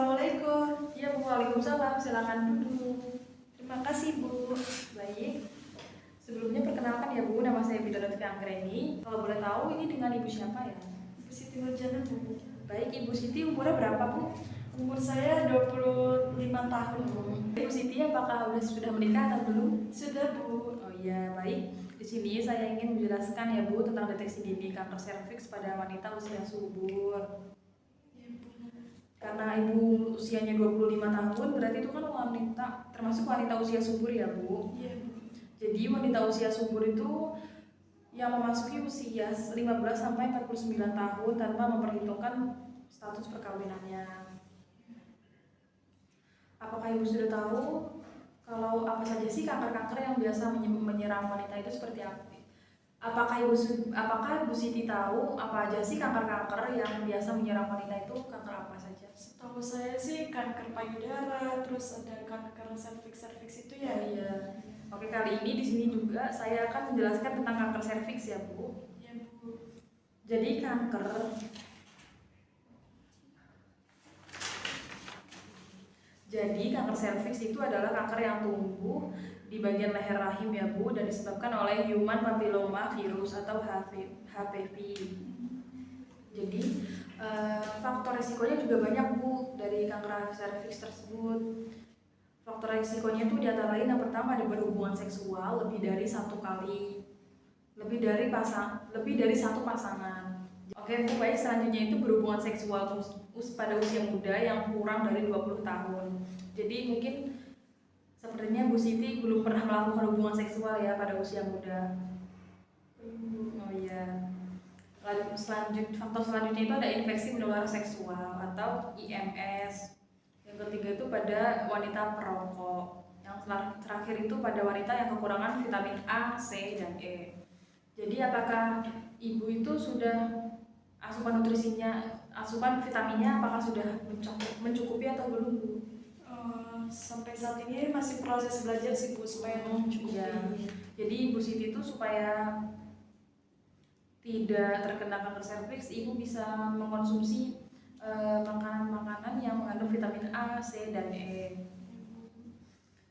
Assalamualaikum. Iya Bu, waalaikumsalam, silakan duduk. Terima kasih Bu. Baik, sebelumnya perkenalkan ya Bu, nama saya Bida Lutfi Anggreni. Kalau boleh tahu ini dengan Ibu siapa ya? Ibu Siti Nurjana Bu. Baik, Ibu Siti umurnya berapa Bu? Umur saya 25 tahun Bu. Ibu Siti apakah sudah menikah atau belum? Sudah Bu. Oh iya, baik. Di sini saya ingin menjelaskan ya Bu tentang deteksi dini kanker serviks pada wanita usia subur. Ya Bu. Karena Ibu usianya 25 tahun, berarti itu kan wanita, termasuk wanita usia subur ya Bu? Iya Bu. Jadi wanita usia subur itu yang memasuki usia 15 sampai 49 tahun tanpa memperhitungkan status perkawinannya. Apakah Ibu sudah tahu kalau apa saja sih kanker-kanker yang biasa menyerang wanita itu seperti apa? Apakah Ibu Siti tahu apa aja sih kanker-kanker yang biasa menyerang wanita itu kanker apa saja? Setahu saya sih kanker payudara, terus ada kanker serviks itu ya. Oh iya. Oke, kali ini di sini juga saya akan menjelaskan tentang kanker serviks ya Bu. Ya Bu. Jadi kanker serviks itu adalah kanker yang tumbuh di bagian leher rahim ya Bu, dan disebabkan oleh human papilloma virus atau HPV. Jadi faktor risikonya juga banyak Bu dari kanker serviks tersebut. Faktor risikonya itu di antara lain yang pertama ada berhubungan seksual lebih dari satu kali, lebih dari satu pasangan. Oke Bu, baik, selanjutnya itu berhubungan seksual pada usia muda yang kurang dari 20 tahun. Jadi mungkin sepertinya Bu Siti belum pernah melakukan hubungan seksual ya pada usia muda. Oh iya. Faktor selanjutnya itu ada infeksi menular seksual atau IMS. Yang ketiga itu pada wanita perokok. Yang terakhir itu pada wanita yang kekurangan vitamin A, C, dan E. Jadi apakah Ibu itu sudah asupan vitaminnya apakah sudah mencukupi atau belum Bu? Sampai saat ini masih proses belajar sih Bu supaya mencukupi. Ya. Jadi Ibu Siti itu supaya tidak terkena kanker serviks, Ibu bisa mengkonsumsi makanan-makanan yang mengandung vitamin A, C, dan E.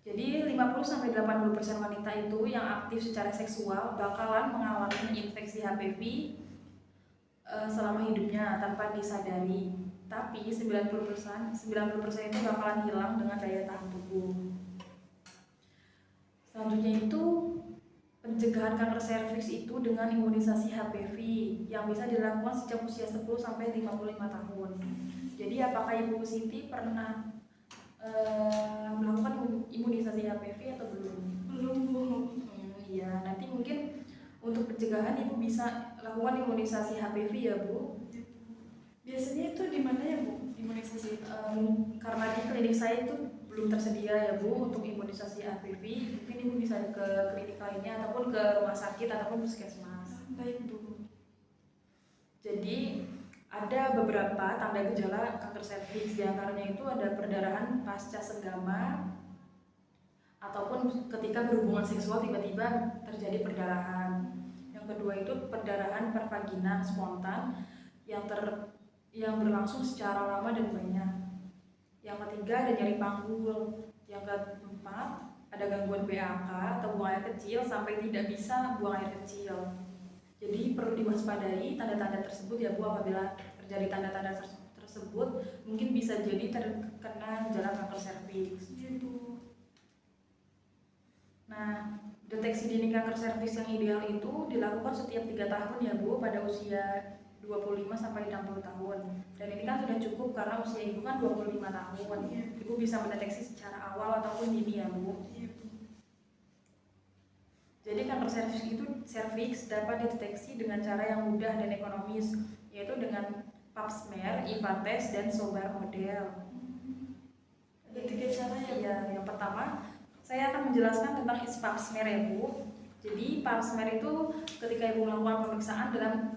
Jadi 50-80% wanita itu yang aktif secara seksual bakalan mengalami infeksi HPV selama hidupnya tanpa disadari. Tapi 90% itu bakalan hilang dengan daya tahan tubuh. Selanjutnya itu pencegahan kanker serviks itu dengan imunisasi HPV yang bisa dilakukan sejak usia 10 sampai 55 tahun. Jadi apakah Ibu Siti pernah melakukan imunisasi HPV atau belum? Belum Bu. Iya, nanti mungkin untuk pencegahan Ibu bisa lakukan imunisasi HPV ya Bu. Biasanya itu di mana ya Bu imunisasi itu? Karena di klinik saya itu belum tersedia ya Bu untuk imunisasi HPV, mungkin Ibu bisa ke klinik lainnya ataupun ke rumah sakit ataupun puskesmas. Baik Bu. Jadi ada beberapa tanda gejala kanker serviks, diantaranya itu ada perdarahan pasca senggama ataupun ketika berhubungan seksual tiba-tiba terjadi perdarahan. Yang kedua itu perdarahan pervagina spontan yang berlangsung secara lama dan banyak. Yang ketiga ada nyeri panggul. Yang keempat ada gangguan BAK atau buang air kecil sampai tidak bisa buang air kecil. Jadi perlu diwaspadai tanda-tanda tersebut ya Bu. Apabila terjadi tanda-tanda tersebut mungkin bisa jadi terkena gejala kanker serviks. Iya Bu. Nah, deteksi dini kanker serviks yang ideal itu dilakukan setiap 3 tahun ya Bu pada usia 25 sampai 60 tahun. Dan ini kan sudah cukup karena usia Ibu kan 25 tahun. Iya. Ibu bisa mendeteksi secara awal ataupun dini ya Bu. Iya Bu. Jadi kanker serviks dapat dideteksi dengan cara yang mudah dan ekonomis, yaitu dengan pap smear, IVA test, dan sobar model. Ada 3 cara ya? Iya, yang pertama saya akan menjelaskan tentang pap smear ya Bu. Jadi pap smear itu ketika Ibu melakukan pemeriksaan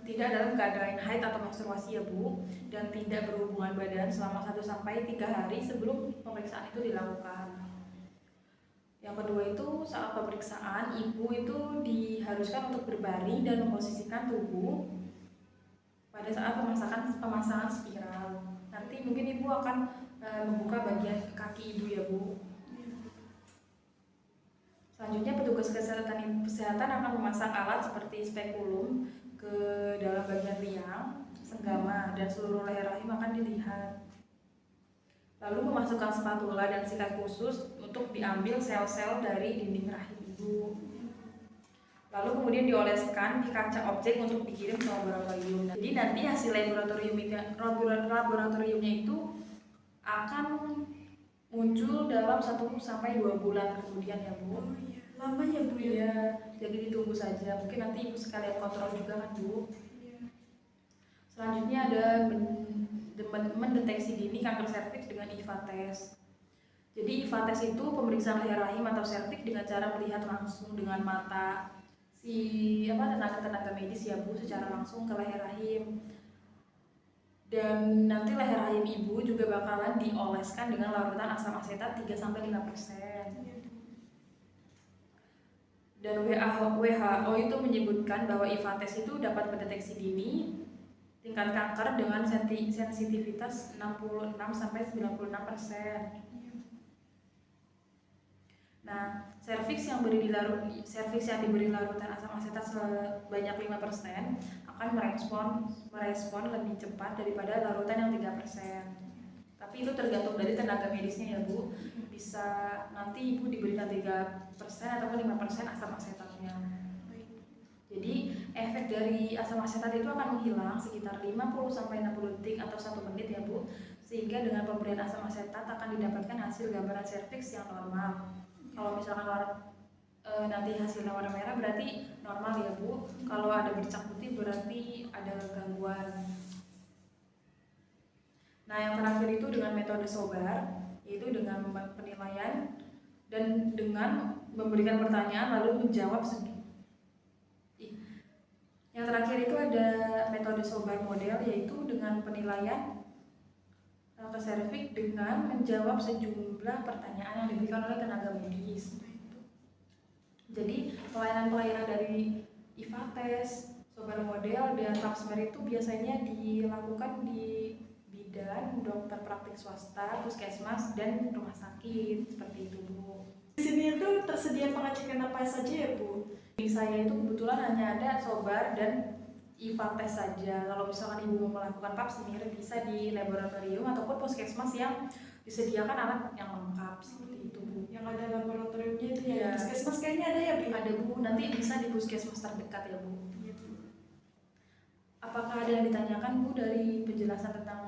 tidak dalam keadaan haid atau menstruasi ya Bu, dan tidak berhubungan badan selama 1-3 hari sebelum pemeriksaan itu dilakukan. Yang kedua itu saat pemeriksaan Ibu itu diharuskan untuk berbaring dan memposisikan tubuh pada saat pemasangan spiral. Nanti mungkin Ibu akan membuka bagian kaki ibu ya Bu. Selanjutnya petugas kesehatan akan memasang alat seperti spekulum ke dalam bagian liang, senggama, dan seluruh leher rahim akan dilihat. Lalu memasukkan spatula dan sikat khusus untuk diambil sel-sel dari dinding rahim ibu. Lalu kemudian dioleskan di kaca objek untuk dikirim ke laboratorium. Jadi nanti hasil laboratoriumnya itu akan muncul dalam 1-2 bulan kemudian ya Bu. Lama ya Bu ya? Iya, jadi ditunggu saja. Mungkin nanti ibu sekalian kontrol juga kan Bu. Selanjutnya ada mendeteksi dini kanker serviks dengan IVA test. Jadi IVA test itu pemeriksaan leher rahim atau serviks dengan cara melihat langsung dengan mata tenaga medis ya Bu secara langsung ke leher rahim. Dan nanti leher rahim ibu juga bakalan dioleskan dengan larutan asam asetat 3-5%. Dan WHO itu menyebutkan bahwa IVA test itu dapat mendeteksi dini tingkat kanker dengan sensitivitas 66-96%. Nah, serviks yang diberi larutan asam asetat sebanyak 5% akan merespon lebih cepat daripada larutan yang 3%. Tapi itu tergantung dari tenaga medisnya ya Bu. Bisa nanti ibu diberikan 3% atau 5% asam asetatnya. Jadi efek dari asam asetat itu akan menghilang sekitar 50-60 detik atau 1 menit ya Bu. Sehingga dengan pemberian asam asetat akan didapatkan hasil gambaran serviks yang normal. Kalau misalkan nanti hasilnya warna merah berarti normal ya Bu. Kalau ada bercak putih berarti ada gangguan. Nah, yang terakhir itu dengan metode SOBAR, yaitu dengan penilaian dan dengan memberikan pertanyaan lalu menjawab sendiri. Yang terakhir itu ada metode SOBAR model, yaitu dengan penilaian kanker serviks dengan menjawab sejumlah pertanyaan yang diberikan oleh tenaga medis. Jadi pelayanan dari IVA test, SOBAR model, dan pap smear itu biasanya dilakukan di bidan, dokter praktik swasta, puskesmas, dan rumah sakit seperti itu Bu. Di sini itu tersedia pengecekan apa saja ya Bu? Di saya itu kebetulan hanya ada SOBAR dan IVA test saja. Kalau misalkan ibu mau melakukan pap smear bisa di laboratorium ataupun puskesmas yang disediakan alat yang lengkap seperti itu Bu. Yang ada laboratoriumnya itu ya? Iya. Puskesmas kayaknya ada ya Bu? Ada Bu, nanti bisa di puskesmas terdekat ya Bu. Apakah ada yang ditanyakan Bu dari penjelasan tentang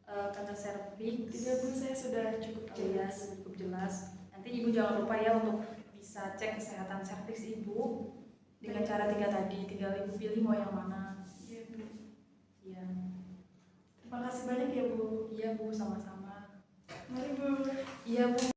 kanker serviks? Tidak Bu, saya sudah cukup jelas. Cukup jelas. Nanti ibu jangan lupa ya untuk bisa cek kesehatan serviks ibu dengan cara 3 tadi. Tinggal ibu pilih mau yang mana. Iya Bu. Iya. Terima kasih banyak ya Bu. Iya Bu, sama-sama. Mari Bu. Iya Bu.